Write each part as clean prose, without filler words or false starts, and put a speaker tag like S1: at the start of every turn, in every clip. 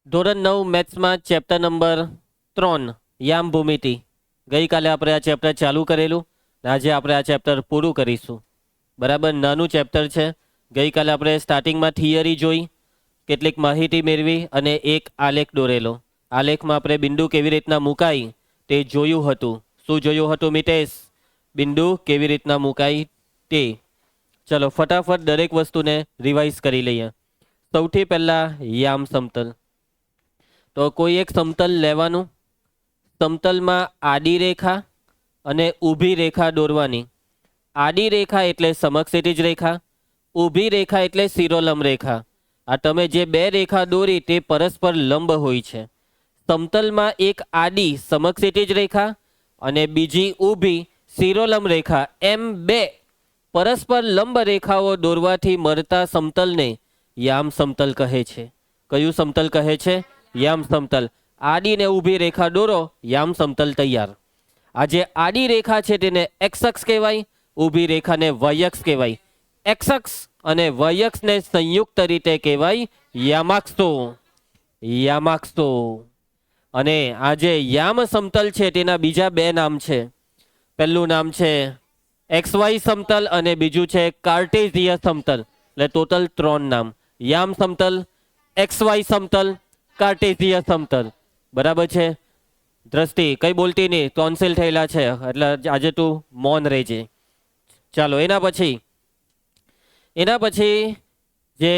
S1: ધોરણ 9 મેથ્સમાં chapter number 3 યામ ભૂમિતિ. ગઈકાલે આપણે આ ચેપ્ટર ચાલુ કરેલું, આજે આપણે આ ચેપ્ટર પૂરું કરીશું. બરાબર, નાનું ચેપ્ટર છે. ગઈકાલે આપણે સ્ટાર્ટિંગમાં થિયરી જોઈ, કેટલીક માહિતી મેળવી અને એક આલેખ દોરેલો. આલેખમાં આપણે બિંદુ કેવી રીતના મુકાય તે જોયું હતું. શું જોયું હતું મિતેશ? બિંદુ કેવી રીતના મુકાય તે. ચલો ફટાફટ દરેક વસ્તુને રિવાઇઝ કરી લઈએ. સૌથી પહેલાં યામ સમતલ. તો કોઈ એક સમતલ લેવાનું, સમતલમાં આડી રેખા અને ઊભી રેખા દોરવાની. આડી રેખા એટલે સમક્ષિતિજ રેખા, ઊભી રેખા એટલે શિરોલંબ રેખા. આ તમે જે બે રેખા દોરી તે પરસ્પર લંબ હોય છે. સમતલમાં એક આડી સમક્ષિતિજ રેખા અને બીજી ઊભી શિરોલંબ રેખા, એમ બે પરસ્પર લંબ રેખાઓ દોરવાથી મળતા સમતલને યામ સમતલ કહે છે. કયું સમતલ કહે છે? યામ સમતલ. આડી ને ઊભી રેખા દોરો, યામ સમતલ તૈયાર. આ જે આડી રેખા છે તેને એક્સ અક્ષ કહેવાય, ઊભી રેખાને વાય અક્ષ કહેવાય. એક્સ અક્ષ અને વાય અક્ષને સંયુક્ત રીતે કહેવાય યામાક્ષો. યામાક્ષો. અને આ જે યામ સમતલ છે તેના બીજા બે નામ છે. પહેલું નામ છે એક્સ વાય સમતલ અને બીજું છે કાર્ટેઝિય સમતલ. એટલે ટોટલ 3 નામ: યામ સમતલ, એક્સ વાય સમતલ, કાર્ટેઝિય સમતલ. બરાબર છે? દ્રષ્ટિ કઈ બોલતી નહીં, ટોન્સિલ થયેલા છે એટલે આજે તું મૌન રહેજે. ચાલો એના પછી જે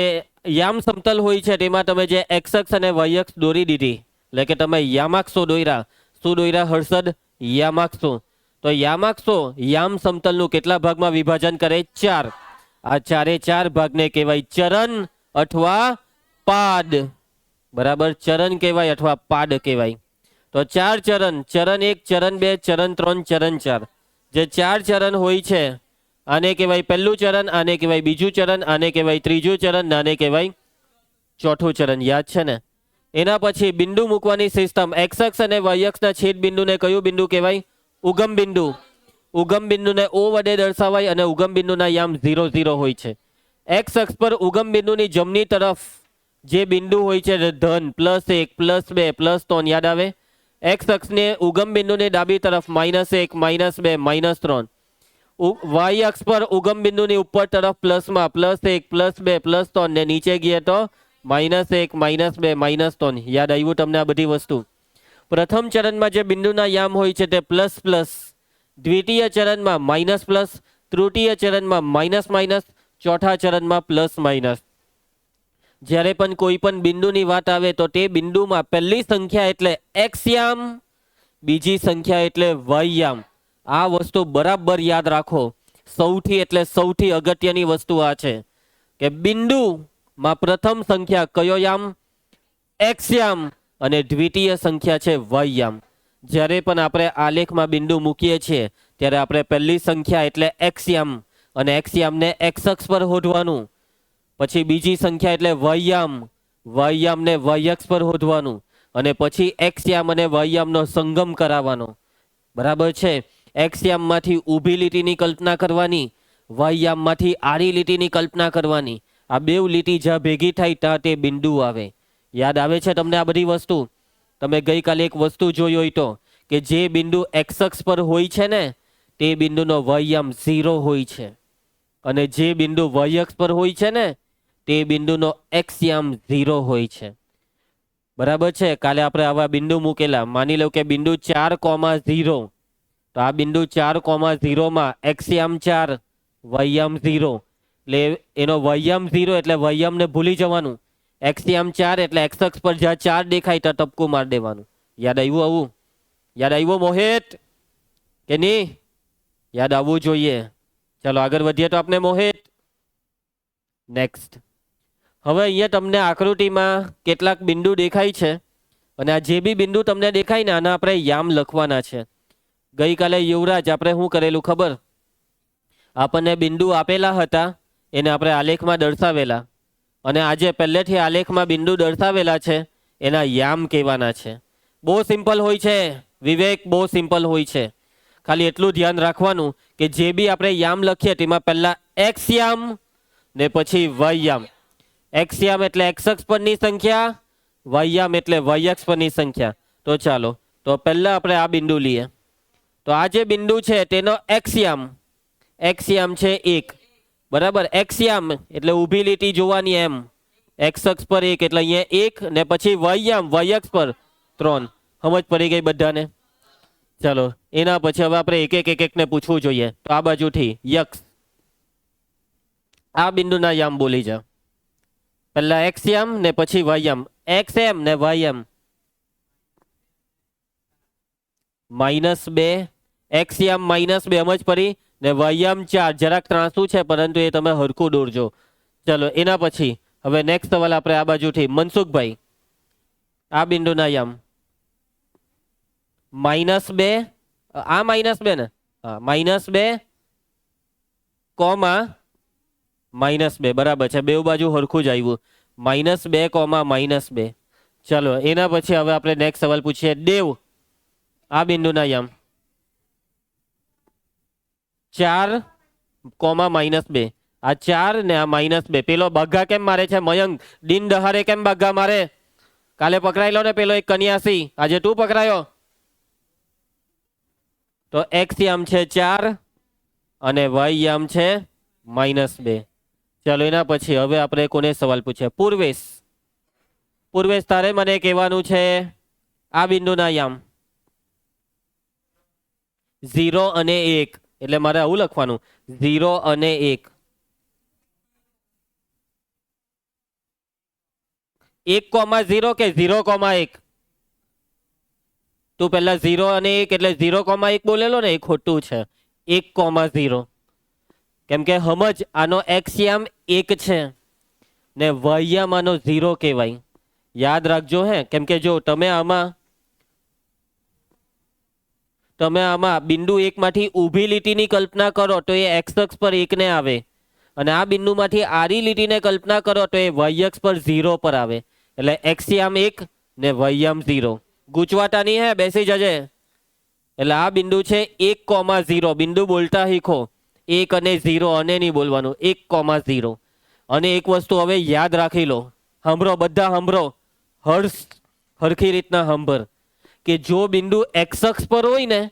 S1: યામ સમતલ હોય છે તેમાં તમે જે એક્સ અક્ષ અને વાય અક્ષ દોરી દીધી, એટલે કે તમે યામાક્ષો દોર્યા. શું દોર્યા હર્ષદ? યામાક્ષો. તો યામાક્ષો યામ સમતલનું કેટલા ભાગમાં વિભાજન કરે? 4. આ 4 ભાગને કહેવાય ચરણ અથવા પાદ. બરાબર, ચરણ કહેવાય અથવા પાદ કહેવાય. તો 4 ચરણ: ચરણ 1, ચરણ 2, ચરણ 3, ચરણ 4. જે 4 ચરણ હોય છે આને કહેવાય પહેલું ચરણ, આને કહેવાય બીજું ચરણ, આને કહેવાય ત્રીજું ચરણ, આને કહેવાય ચોથું ચરણ. યાદ છે ને? એના પછી બિંદુ મૂકવાની સિસ્ટમ. એક્સ અક્ષ અને વાય અક્ષના છેદ બિંદુને કયું બિંદુ કહેવાય? ઉગમ બિંદુ. ઉગમ બિંદુને ઓ વડે દર્શાવાય અને ઉગમ બિંદુના યામ 0, 0 હોય છે. એક્સ અક્ષ પર ઉગમ બિંદુની જમણી તરફ જે બિંદુ હોય છે ધન, +1, +2, +3. યાદ આવે? એક્સ અક્ષને ઉગમ બિંદુની ડાબી તરફ -1, -2, -3. વાય અક્ષ પર ઉગમ બિંદુની ઉપર તરફ પ્લસમાં +1, +2, +3 ને નીચે ગયા તો -1, -2, -3. યાદ આવ્યું તમને આ બધી વસ્તુ? પ્રથમ ચરણમાં જે બિંદુના યામ હોય છે તે ++, દ્વિતીય ચરણમાં -+, તૃતીય ચરણમાં -, ચોથા ચરણમાં +-. જ્યારે પણ કોઈ પણ બિંદુની વાત આવે તો તે બિંદુમાં પહેલી સંખ્યા એટલે એક્સ યામ, બીજી સંખ્યા એટલે વાય યામ. આ વસ્તુ બરાબર યાદ રાખો. સૌથી અગત્યની વસ્તુ આ છે કે બિંદુમાં પ્રથમ સંખ્યા કયો યામ? એક્સ યામ. અને દ્વિતીય સંખ્યા છે વાય યામ. જ્યારે પણ આપણે આલેખમાં બિંદુ મૂકીએ છીએ ત્યારે આપણે પહેલી સંખ્યા એટલે એક્સ યામ અને એક્સ યામને એક્સ અક્ષ પર હોધવાનું. પછી બીજી સંખ્યા એટલે વાય યામને વાય અક્ષ પર હોધવાનું અને પછી એક્સ યામ અને વાય યામનો સંગમ કરાવવાનો. બરાબર છે? એક્સ યામમાંથી ઊભી લીટીની કલ્પના કરવાની, વાય યામમાંથી આડી લીટીની કલ્પના કરવાની. આ બેવ લીટી જ્યાં ભેગી થાય ત્યાં તે બિંદુ આવે. યાદ આવે છે તમને આ બધી વસ્તુ? તમે ગઈકાલે એક વસ્તુ જોઈ હોય તો કે જે બિંદુ એક્સ અક્ષ પર હોય છે ને તે બિંદુનો વાય યામ 0 હોય છે અને જે બિંદુ વાય અક્ષ પર હોય છે ને તે બિંદુનો એક્સ યામ 0 હોય છે. બરાબર છે? કાલે આપણે આવા બિંદુ મૂકેલા. માની લો કે બિંદુ 4,0. તો આ બિંદુ 4,0 માં એક્સ યામ 4, વાય યામ 0. એટલે એનો વાય યામ 0 એટલે વાય યામને ભૂલી જવાનું. એક્સ યામ 4 એટલે એક્સ અક્ષ પર જ્યાં 4 દેખાય ત્યાં ટપકું મારી દેવાનું. યાદ આવ્યું? આવું યાદ આવ્યું મોહિત કે નહીં? યાદ આવવું જોઈએ. ચાલો આગળ વધીએ તો આપણે મોહિત. નેક્સ્ટ. હવે અહીંયા તમને આકૃતિમાં કેટલાક બિંદુ દેખાય છે અને આ જે બી બિંદુ તમને દેખાય ને આના આપણે યામ લખવાના છે. ગઈકાલે યુવરાજ આપણે શું કરેલું ખબર? આપણને બિંદુ આપેલા હતા એને આપણે આલેખમાં દર્શાવેલા અને આજે પહેલેથી આલેખમાં બિંદુ દર્શાવેલા છે એના યામ કહેવાના છે. બહુ સિમ્પલ હોય છે વિવેક, બહુ સિમ્પલ હોય છે. ખાલી એટલું ધ્યાન રાખવાનું કે જે બી આપણે યામ લખીએ તેમાં પહેલા એક્સ યામ ને પછી વાય યામ. એક્સ યામ એટલે એક્સ અક્ષ પરની સંખ્યા વાયયામ એટલે વાયક્ષ પરની સંખ્યા. તો ચાલો તો પહેલા આપણે આ બિંદુ લઈએ. તો આ જે બિંદુ છે તેનો એક્સયામ છે 1, બરાબર. એક્સયામ એટલે ઊભી લીટી જોવાની એમ, એક્સ અક્ષ પર 1 એટલે અહીંયા 1 ને પછી વાયયામ વાયક્ષ પર 3. સમજ પડી ગઈ બધાને? ચાલો એના પછી હવે આપણે એક એક ને પૂછવું જોઈએ. તો આ બાજુથી યક્ષ, આ બિંદુના યામ બોલી જા. પહેલા એક્સયામ ને પછી વાયયામ, એક્સએમ ને વાયયામ. -2 એક્સયામ -2 સમજ પડી ને વાયયામ 4. જરાક ત્રાંસુ છે પરંતુ એ તમે હરખું દોરજો. ચલો એના પછી હવે નેક્સ્ટ સવાલ આપણે આ બાજુથી મનસુખભાઈ, આ બિંદુના યામ -2, આ -2 ને, હા -2 કોમા -2 બરાબર છે. બે બાજુ હરખું જ આવ્યું. -2 કોમા -2. ચલો એના પછી હવે આપણે નેક્સ્ટ સવાલ પૂછીએ. દેવ, આ બિંદુના યામ 4 કોમા -2. આ 4 ને આ -2. પેલો બગ્ગા કેમ મારે છે મયંક? દિન દહાડે કેમ બગ્ગા મારે? કાલે પકડાયેલો ને પેલો એક કન્યાસી, આજે તું પકડાયો. તો એક્સ યામ છે 4 અને વાય યામ છે -2. ચાલો એના પછી હવે આપણે કોને સવાલ પૂછીએ? પૂર્વેશ, પૂર્વેશ તારે મને કહેવાનું છે આ બિંદુના યામ 0 અને 1 એટલે મારે આવું લખવાનું 0 અને 1. 1,0 કે 0,1? તું પહેલા 0 અને 1 એટલે 0,1 બોલેલો ને, એ ખોટું છે. 1,0 કેમ કે સમજ આનો એક્સયામ 1 છે ને વાયયામ આનો 0 કહેવાય. યાદ રાખજો હે. કેમ કે જો તમે આમાં બિંદુ 1 માંથી ઊભી લીટીની કલ્પના કરો તો એ એક્સ અક્ષ પર 1 ને આવે, અને આ બિંદુમાંથી આડી લીટીને કલ્પના કરો તો એ વાય અક્ષ પર 0 પર આવે. એટલે એક્સયામ 1 ને વાયયામ 0. ગૂંચવાટાની હે, બેસી જજે. એટલે આ બિંદુ છે 1,0. બિંદુ બોલતા શીખો. 1 અને 0 અને નહીં બોલવાનું, 1,0. અને એક વસ્તુ હવે યાદ રાખી લો, સાંભળો બધા, સાંભળો હરખી રીતના સાંભળ, કે જો બિંદુ એક્સ અક્ષ પર હોય ને,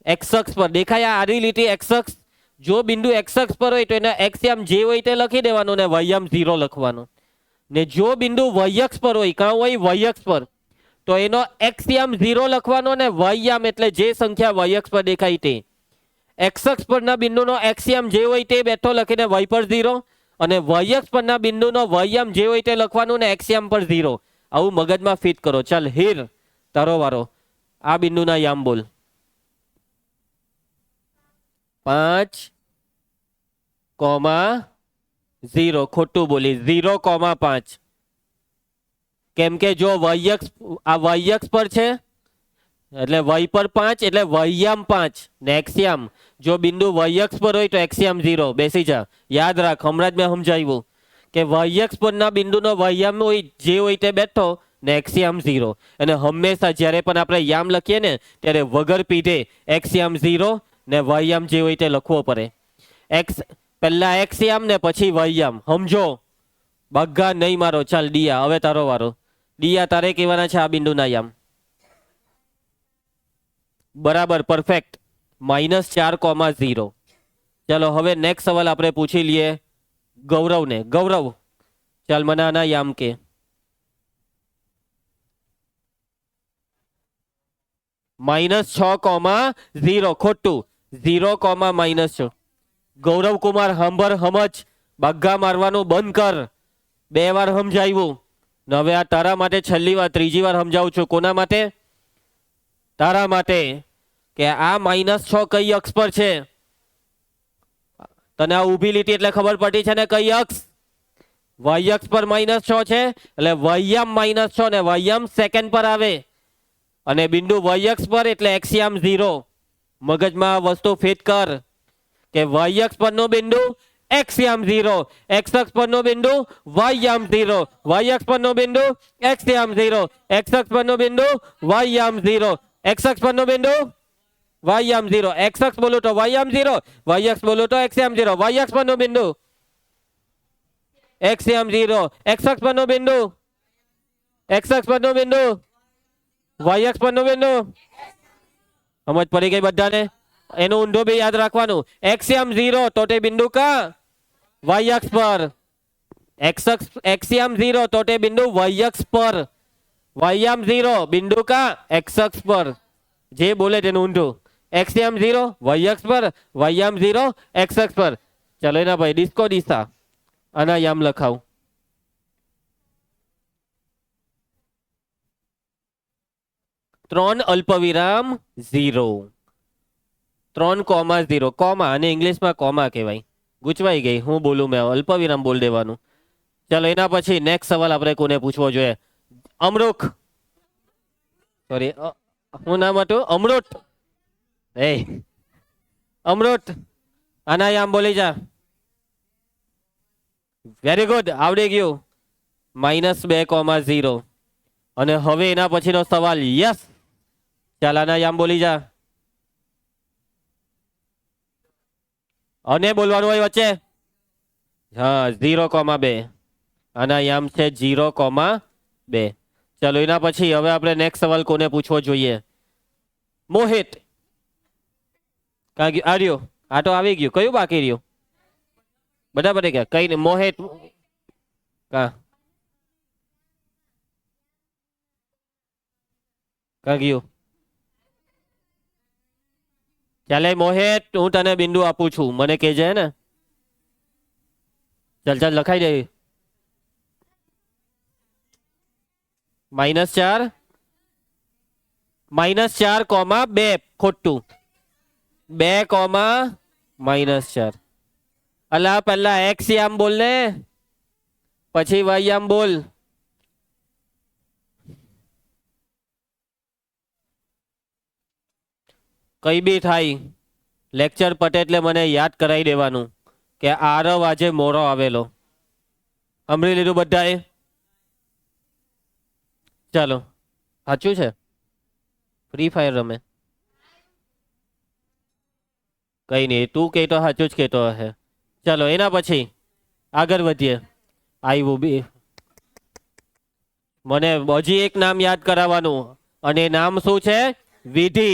S1: એક્સ અક્ષ પર દેખાય આ આડી લીટી એક્સ અક્ષ, જો બિંદુ એક્સ અક્ષ પર હોય તો એના એક્સયામ જે હોય તે લખી દેવાનું ને વાયયામ 0 લખવાનું. ને જો બિંદુ વાયક્ષ પર હોય, કાં હોય વાયક્ષ પર, તો એનો એક્સયામ 0 લખવાનો ને વાયયામ એટલે જે સંખ્યા વાયક્ષ પર દેખાય તે. એક્સ અક્ષ પરના બિંદુનો એક્સયામ જે હોય તે બેઠો લખીને વાય પર 0, અને વાયક્ષ પરના બિંદુનો વાયયામ જે હોય તે લખવાનું ને એક્સયામ પર 0. આવું મગજમાં ફિટ કરો. ચાલ હીર, તારો વારો. આ બિંદુના યામ બોલ. 5,0 ખોટું બોલી, 0,5. કેમ કે જો વાયક્ષ આ વાયક્ષ પર છે એટલે વાય પર 5 એટલે વાયયામ 5 ને એક્સયામ. જો બિંદુ વાયક્ષ પર હોય તો એક્સયામ 0. બેસી જા, યાદ રાખ. હમણાં જ મેં સમજાવ્યું કે વાયક્ષ પરના બિંદુનો વાયયામ હોય જે હોય તે બેઠો ને એક્સયામ 0. અને હંમેશા જ્યારે પણ આપણે યામ લખીએ ને ત્યારે વગર પીધે એક્સયામ 0 ને વાયયામ જે હોય તે લખવો પડે. પહેલા એક્સયામ ને પછી વાયયામ. સમજો, બગ્ગા નહીં મારો. ચાલ દિયા, હવે તારો વારો. દિયા, તારે કહેવાના છે આ બિંદુના યામ. બરાબર, પરફેક્ટ. -4,0. ચાલો હવે નેક્સ્ટ સવાલ આપણે પૂછી લઈએ ગૌરવને. ગૌરવ, ચાલ મને આના યામ કે. -6,0 ખોટું, 0,-6. ગૌરવ કુમાર સાંભળ, સમજ. બગ્ગા મારવાનું બંધ કર. 2 વાર સમજાવ્યું ને હવે આ તારા માટે છેલ્લી વાર, ત્રીજી વાર સમજાવું છું. કોના માટે? તારા માટે. કે આ -6 કઈ અક્ષ પર છે? તને આ ઊભી લીટી એટલે ખબર પડી છે ને કઈ અક્ષ? વાય અક્ષ પર -6 છે એટલે વાયયામ -6 ને વાયયામ સેકન્ડ પર આવે, અને બિંદુ વાય અક્ષ પર એટલે એક્સયામ 0. મગજમાં વસ્તુ ફિટ કર કે વાય અક્ષ પરનો બિંદુ એક્સયામ 0, એક્સ અક્ષ પરનો બિંદુ વાયયામ 0, વાય અક્ષ પરનો બિંદુ એક્સયામ 0, એક્સ અક્ષ પરનો બિંદુ વાયયામ 0, એક્સ અક્ષ પરનો બિંદુ વાયયામ 0. એક્સ અક્ષ બોલું તો વાયયામ 0, વાય અક્ષ બોલું તો એક્સયામ 0. વાય અક્ષ પરનો બિંદુ એક્સયામ 0, એક્સ અક્ષ પરનો બિંદુ એક્સ અક્ષ પરનું બિંદુ, વાય અક્ષ પરનું બિંદુ. સમજ પડી ગઈ બધાને? એનું ઊંધું બી યાદ રાખવાનું. એક્સિયમ 0 તો તે બિંદુ કા વાય અક્ષ પર. એક્સિયમ 0 તો તે બિંદુ વાય અક્ષ પર. વાયમ 0 બિંદુ કા એક્સ અક્ષ પર. જે બોલે તેનું ઊંધું. એક્સિયમ 0 વાય અક્ષ પર, વાયમ 0 એક્સ અક્ષ પર. ચલો એના ભાઈ ડિસ્કો દિશા આના યામ લખાવ. ત્રણ અલ્પવિરામ 0, 3,0 કોમા, અને ઇંગ્લિશમાં કોમા કહેવાય. ગૂંચવાઈ ગઈ, હું બોલું મેં અલ્પવિરામ બોલ દેવાનું. ચલો એના પછી નેક્સ્ટ સવાલ આપણે કોને પૂછવો જોઈએ? અમૃખ, સોરી શું નામ હતું? અમૃત. એ અમૃત, આના યામ બોલી જા. વેરી ગુડ, આવડી ગયું. -2,0. અને હવે એના પછીનો સવાલ. યસ, ચાલ આના યામ બોલી જા. અને બોલવાનું હોય વચ્ચે. હા, 0,2. આના યામ છે 0,2. ચલો એના પછી હવે આપણે નેક્સ્ટ સવાલ કોને પૂછવો જોઈએ? મોહિત. કાં આ રહ્યું, આ તો આવી ગયું. કયું બાકી રહ્યું? બધા પડી ગયા. કઈ નહીં, મોહિત. કાં ગયું? ચાલે મોહિત, હું તને બિંદુ આપું છું, મને કહેજે ને. ચાલ ચાલ લખાઈ દે. -4, -4,2. ખોટું. 2, -4. અલા પહેલા એક્સ યામ બોલ ને, પછી વાય યામ બોલ. કઈ બી થાય, લેક્ચર પતે એટલે મને યાદ કરાવી દેવાનું કે આરવ આજે મોરો આવેલો. સાંભળી લીધું બધાએ? ચાલો, સાચું છે. ફ્રી ફાયર રમે. કઈ નહીં, તું કહેતો સાચું જ કહેતો હશે. ચાલો એના પછી આગળ વધીએ. આવ્યું બી મને હજી એક નામ યાદ કરાવવાનું, અને નામ શું છે? વિધિ.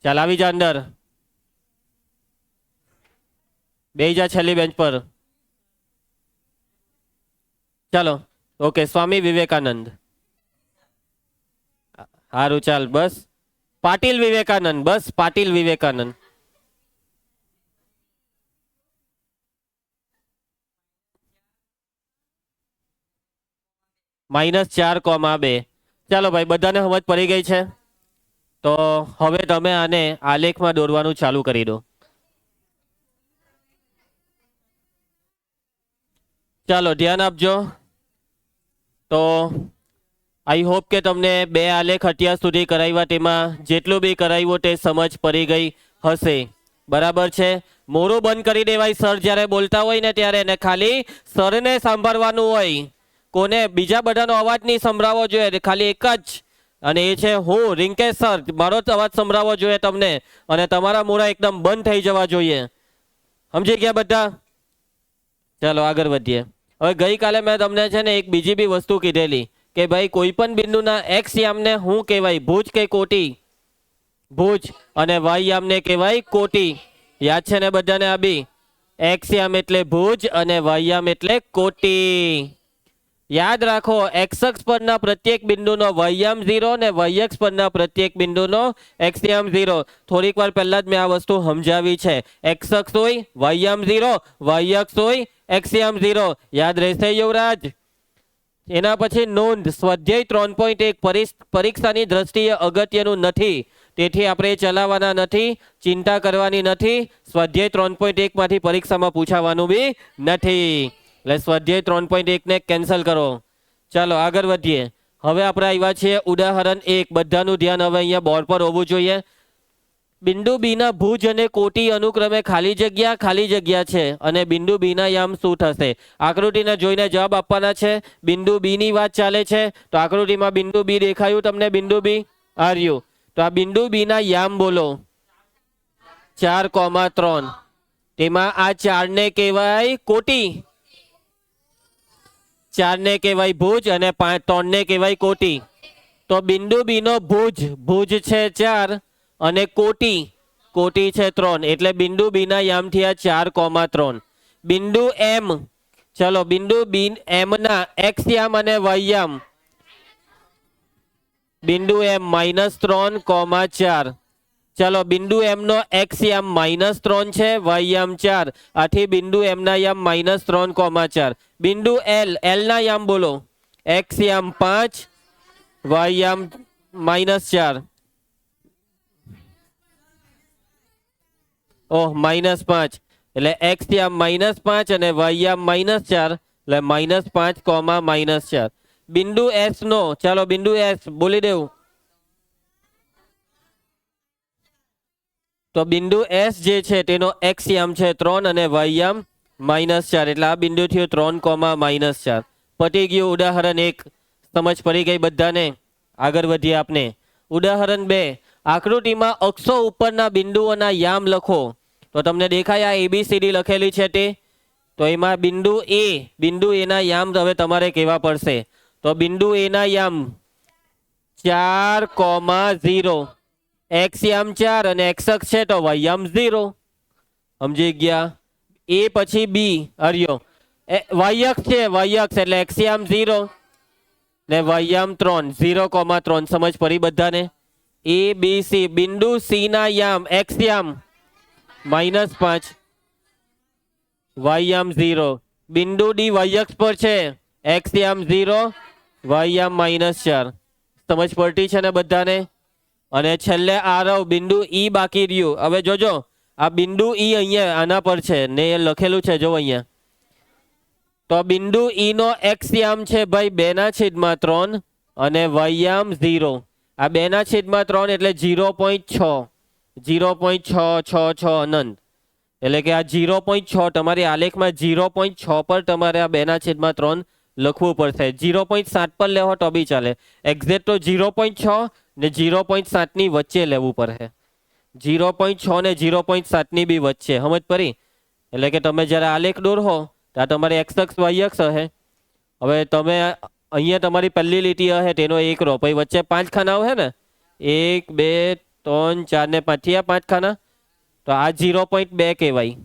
S1: ચાલ આવી જા અંદર. બે જા છેલ્લી બેન્ચ પર. ચાલો ઓકે, સ્વામી વિવેકાનંદ. સારું ચાલ, બસ પાટીલ વિવેકાનંદ, બસ પાટીલ વિવેકાનંદ. -4,2. ચાલો ભાઈ, બધાને સમજ પડી ગઈ છે? તો હવે તમે આને આલેખમાં દોરવાનું ચાલુ કરી દો. ચાલો ધ્યાન આપજો. તો આઈ હોપ કે તમને 2 આલેખ અત્યાર સુધી કરાવ્યા, તેમાં જેટલું બી કરાવ્યું તે સમજ પડી ગઈ હશે. બરાબર છે? મોરું બંધ કરી દેવાય સર જ્યારે બોલતા હોય ને ત્યારે, ને ખાલી સરને સાંભળવાનું હોય. કોને બીજા બધાનો અવાજ નહીં સંભળાવવો જોઈએ, ખાલી એક જ, અને એ છે હું રિંકેશ સર. મારો જ અવાજ સંભળાવવો જોઈએ તમને, અને તમારા મોઢા એકદમ બંધ થઈ જવા જોઈએ. સમજી ગયા બધા? ચાલો આગળ વધીએ. હવે ગઈકાલે મેં તમને છે ને એક બીજી બી વસ્તુ કીધેલી કે ભાઈ કોઈ પણ બિંદુના એક્સ યામને શું કહેવાય? ભુજ કે કોટી? ભુજ. અને વાય યામને કહેવાય કોટી. યાદ છે ને બધાને? આ બી એક્સ યામ એટલે ભુજ અને વાય યામ એટલે કોટી. યાદ રાખો, એક્સ અક્ષ પરના પ્રત્યેક બિંદુનો વાયયામ 0 અને વાય અક્ષ પરના પ્રત્યેક બિંદુનો એક્સયામ 0. થોડીક વાર પહેલા જ મેં આ વસ્તુ સમજાવી છે. એક્સ અક્ષ હોય વાયયામ 0, વાય અક્ષ હોય એક્સયામ 0. યાદ રહેશે યુવરાજ? એના પછી નોંધ, સ્વાધ્યાય 3.1 પરીક્ષાની દ્રષ્ટિએ અગત્યનું નથી, તેથી આપણે ચલાવવાના નથી, ચિંતા કરવાની નથી. સ્વાધ્યાય 3.1 માંથી પરીક્ષામાં પૂછાવાનું બી નથી, એટલે સ્વાધ્યાય 3.1 ને કેન્સલ કરો. ચાલો આગળ વધીએ. હવે આપણે આવ્યા છીએ ઉદાહરણ 1. બધાનું ધ્યાન હવે અહીંયા બોર્ડ પર હોવું જોઈએ. બિંદુ બી ના ભુજ અને કોટી અનુક્રમે ખાલી જગ્યા છે, અને બિંદુ બી ના યામ શું થશે? આકૃતિને જોઈને જવાબ આપવાના છે. બિંદુ બી ની વાત ચાલે છે, તો આકૃતિમાં બિંદુ બી દેખાયું તમને? બિંદુ બી આર્યું. તો આ બિંદુ બી ના યામ બોલો. 4,3. તેમાં આ 4 ને કહેવાય કોટી. 4 ને કહેવાય ભુજ અને 3 ને કહેવાય કોટી. તો બિંદુ બી નો ભુજ છે 4 અને કોટી છે 3, એટલે બિંદુ બી ના યામ થયા 4,3. બિંદુ એમ, ચલો બિંદુ બી એમ ના એક્સ યામ અને વાય યામ, બિંદુ એમ -3,4. ચલો બિંદુ એમ નો એક્સ યામ -3 છે, વાય યામ 4, આથી બિંદુ એમ ના યામ -3,4. બિંદુ એલ ના યામ બોલો, એક્સ યામ 5, વાય યામ -4. ઓહ -5, એટલે એક્સ યામ -5 અને વાય યામ -4, એટલે -5, -4. બિંદુ એસ નો, ચાલો બિંદુ એસ બોલી દેવું. તો બિંદુ એસ જે છે તેનો એક્સ યામ છે 3 અને વાય યામ -4, એટલે આ બિંદુ થયું 3,-4. પતી ગયું ઉદાહરણ 1. સમજ પડી ગઈ બધાને? આગળ વધીએ આપણે. ઉદાહરણ 2. આકૃતિમાં અક્ષો ઉપરના બિંદુઓના યામ લખો. તો તમને દેખાય આ ABCD લખેલી છે તે, તો એમાં બિંદુ એ ના યામ હવે તમારે કહેવા પડશે. તો બિંદુ એ ના યામ 4,0, એક્સ યામ 4 અને એક્સ અક્ષ છે તો વાય યામ 0. સમજી ગયા? એ પછી બી હરિયો વાય અક્ષ છે, વાય અક્ષ એટલે એક્સ યામ 0 ને વાય યામ 3, 0,3. સમજ પડી બધાને? ABC. બિંદુ સી ના યામ એક્સ યામ -5, વાય યામ 0. બિંદુ ડી વાય અક્ષ પર છે, એક્સ યામ 0, વાય યામ -4. સમજ પડતી છે ને બધાને? અને છેલ્લે આ બિંદુ ઈ બાકી રહ્યું. હવે જોજો આ બિંદુ ઈ અહીંયા આના પર છે ને એ લખેલું છે જો અહીંયા. તો બિંદુ ઈ નો એક્સ યામ છે ભાઈ 2/3 અને વાય યામ 0. આ 2/3 એટલે 0.6, 0.666 અનંત. એટલે કે આ 0.6 તમારી આલેખમાં 0.6 પર તમારે આ 2/3 લખવું પડશે. 0.7 પર લેવો તો બી ચાલે. એક્ઝેક્ટ તો 0.6 ને 0.7 ની વચ્ચે લેવું પડે. 0.6 ને 0.7 ની બી વચ્ચે. સમજ પડી? એટલે કે તમે જ્યારે આલેખ દોરહો ત્યાં તમારી એક્સ અક્ષ વાય અક્ષ હશે. હવે તમે અહીંયા તમારી પહેલી લીટી હશે તેનો 1 રો, પછી વચ્ચે 5 ખાના હશે ને, 1 2 3 4 ને 5 થયા 5 ખાના. તો આ 0.2 કહેવાય,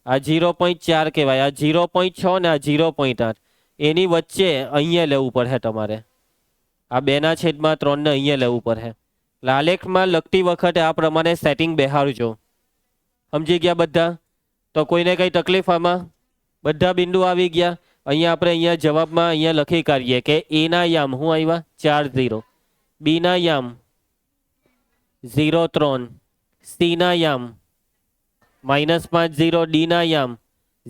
S1: આ 0.4 કહેવાય, આ 0.6 ને આ 0.8. એની વચ્ચે અહીંયા લેવું પડે તમારે. આ 2/3 ને અહીંયા લેવું પડે. આલેખમાં લખતી વખતે આ પ્રમાણે સેટિંગ બેહાડજો. સમજી ગયા બધા? તો કોઈને કઈ તકલીફ આમાં? બધા બિંદુ આવી ગયા. અહીંયા આપણે અહીંયા જવાબમાં અહીંયા લખી કાઢીએ કે એ ના યામ શું આવ્યા? 4 0. બી ના યામ 0.3, સી ના યામ -5 0, ડી ના યામ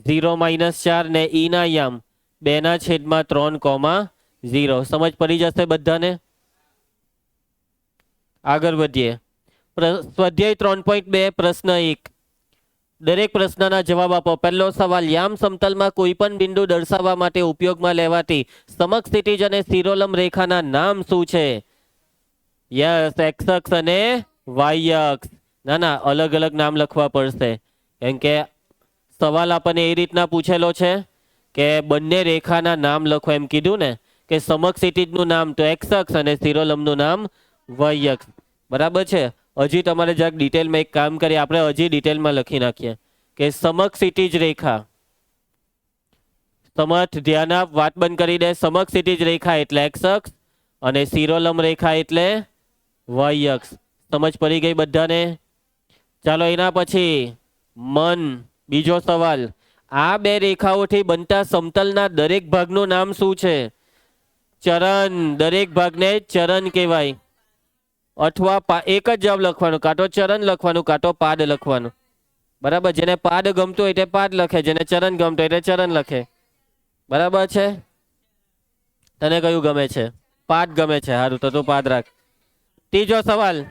S1: 0-4 ને ઈ ના યામ 2/3,0. સમજ પડી જશે બધાને? આગળ વધીએ. સ્વાધ્યાય 3.2 પ્રશ્ન 1. દરેક પ્રશ્નના જવાબ આપો. પહેલો સવાલ, યામ સમતલમાં કોઈ પણ બિંદુ દર્શાવવા માટે ઉપયોગમાં લેવાતી સમક્ષ ક્ષિતિજ અને શિરોલંબ રેખાના નામ શું છે? યસ, એક્સ અક્ષ અને વાય અક્ષ. ના અલગ અલગ નામ લખવા પડશે. કેમ કે સવાલ આપણને એ રીતના પૂછેલો છે કે બંને રેખાના નામ લખો એમ કીધું ને, કે સમક્ષ ક્ષિતિજનું નામ તો એક્સ અક્ષ અને શિરોલંબનું નામ વાય અક્ષ. બરાબર છે? હજી તમારે જરાક ડિટેલમાં એક કામ કરીએ, આપણે હજી ડિટેલમાં લખી નાખીએ કે સમક્ષ ક્ષિતિજ રેખા, સમર્થ ધ્યાન આપ, વાત બંધ કરી દે. સમક્ષ ક્ષિતિજ રેખા એટલે એક્સ અક્ષ અને શિરોલંબ રેખા એટલે વાય અક્ષ. સમજ પડી ગઈ બધાને? ચાલો એના પછી બીજો સવાલ, આ બે રેખાઓથી બનતા સમતલના દરેક ભાગનું નામ શું છે? ચરણ. દરેક ભાગને ચરણ કહેવાય. અથવા એક જ જવાબ લખવાનું, કાં તો ચરણ લખવાનું કાં તો પાદ લખવાનું. બરાબર? જેને પાદ ગમતું હોય તે પાદ લખે, જેને ચરણ ગમતું હોય તે ચરણ લખે. બરાબર છે? તને કયું ગમે છે? પાદ ગમે છે. સારું, તો તું પાદ રાખ. ત્રીજો સવાલ,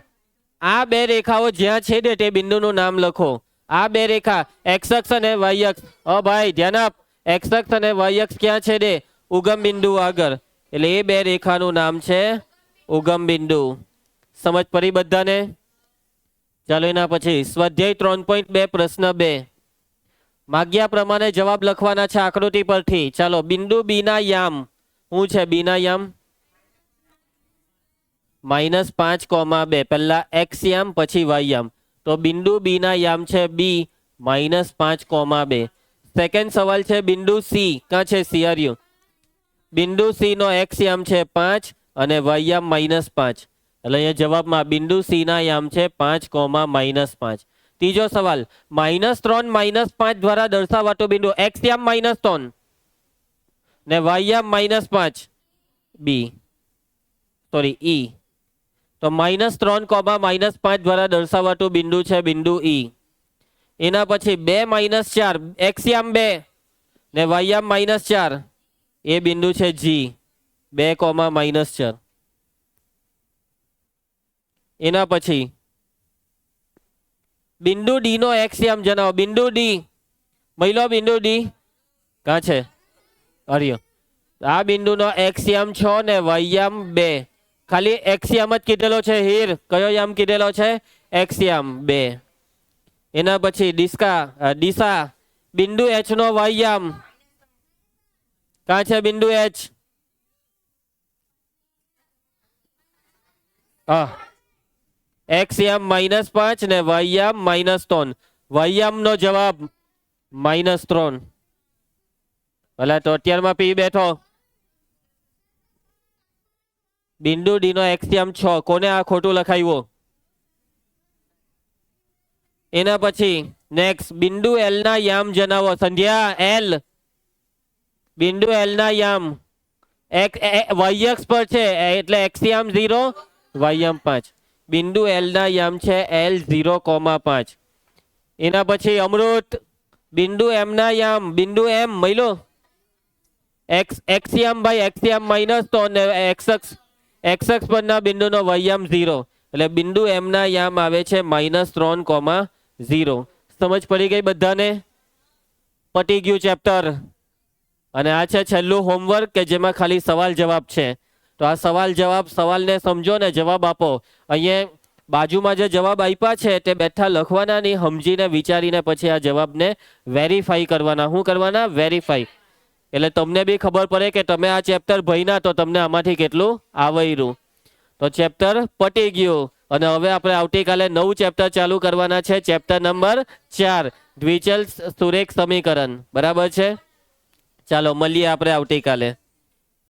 S1: આ બે રેખાઓ જ્યાં છેદે તે બિંદુનું નામ લખો. આ બે રેખા એક્સ અક્ષ અને વાય અક્ષ. ભાઈ ધ્યાન આપ, એક્સ અક્ષ અને વાય અક્ષ ક્યાં છેદે? ઉગમ બિંદુ આગળ. એટલે એ બે રેખાનું નામ છે ઉગમ બિંદુ. સમજ પડી બધાને? ચાલો એના પછી સ્વાધ્યાય 3.2 પ્રશ્ન 2. માગ્યા પ્રમાણે જવાબ લખવાના છે આકૃતિ પરથી. ચાલો, બિંદુ બી ના યામ શું છે? બી ના યામ -5,2. પહેલા એક્સ યામ પછી વાય યામ. તો બિંદુ બી ના યામ છે બી -5,2. સેકન્ડ સવાલ છે બિંદુ સી. ક્યાં છે સી? આર્યું. બિંદુ સી નો એક્સ યામ છે 5 અને વાય યામ -5. એટલે અહીંયા જવાબમાં બિંદુ સી ના યામ છે 5, -5. ત્રીજો સવાલ, -3 -5 દ્વારા દર્શાવાતો બિંદુ એક્સ યામ -3 ને વાય યામ -5 બી સોરી ઈ. તો -3, -5 દ્વારા દર્શાવાતું બિંદુ છે બિંદુ ઈ. એના પછી 2 - 4 એક્સ યામ 2 ને વાય યામ -4 એ બિંદુ છે જી. 2, -4. એના પછી બિંદુ ડી નો એક્સ યામ જણાવો. બિંદુ ડી મહિલો બિંદુ ડી ક્યાં છે? હરિયો. આ બિંદુનો એક્સ યામ 6 ને વાય યામ 2. ખાલી એક્સ યામ જ કીધેલો છે. હીર કયો યામ કીધેલો છે? એક્સ યામ 2. એના પછી દિશા બિંદુ એચ નો વાય યામ ક્યાં છે? બિંદુ એચ એક્સ યામ -5 ને વાય યામ -3. વાય યામ નો જવાબ -3. ભલે તો અત્યારમાં પી બેઠો. બિંદુ ડી નો એક્સ યામ 6. કોને આ ખોટું લખાયું? એના પછી નેક્સ્ટ બિંદુ એલ ના યામ જણાવો. સંધ્યા એલ. બિંદુ એલ ના યામ વાય અક્ષ પર છે એટલે એક્સ યામ 0 વાય યામ 5. બિંદુ એલ ના યામ છે એલ 0,5. એના પછી અમૃત બિંદુ એમ ના યામ બિંદુ એમ મહિલો એક્સ યામ બાય એક્સ યામ -3 ને એક્સ અક્ષ પરના બિંદુનો વાય યામ 0 એટલે બિંદુ એમ ના યામ આવે છે -3,0. સમજ પડી ગઈ બધાને? પટી ગયું ચેપ્ટર. અને આ છે છેલ્લું હોમવર્ક કે જેમાં ખાલી સવાલ જવાબ છે. તો આ સવાલ જવાબ, સવાલને સમજો ને જવાબ આપો. અહીંયા બાજુમાં જે જવાબ આપ્યા છે તે બેઠા લખવાના નહીં, સમજીને વિચારીને પછી આ જવાબને વેરીફાઈ કરવાના. શું કરવાના? વેરીફાઈ. એટલે તમને બી ખબર પડે કે તમે આ ચેપ્ટર ભણ્યા તો તમને આમાંથી કેટલું આવડ્યું. તો ચેપ્ટર પટી ગયું અને હવે આપણે આવતીકાલે નવું ચેપ્ટર ચાલુ કરવાના છે. ચેપ્ટર નંબર 4 દ્વિચલ સુરેખ સમીકરણ. બરાબર છે? ચાલો મળીએ આપણે આવતીકાલે.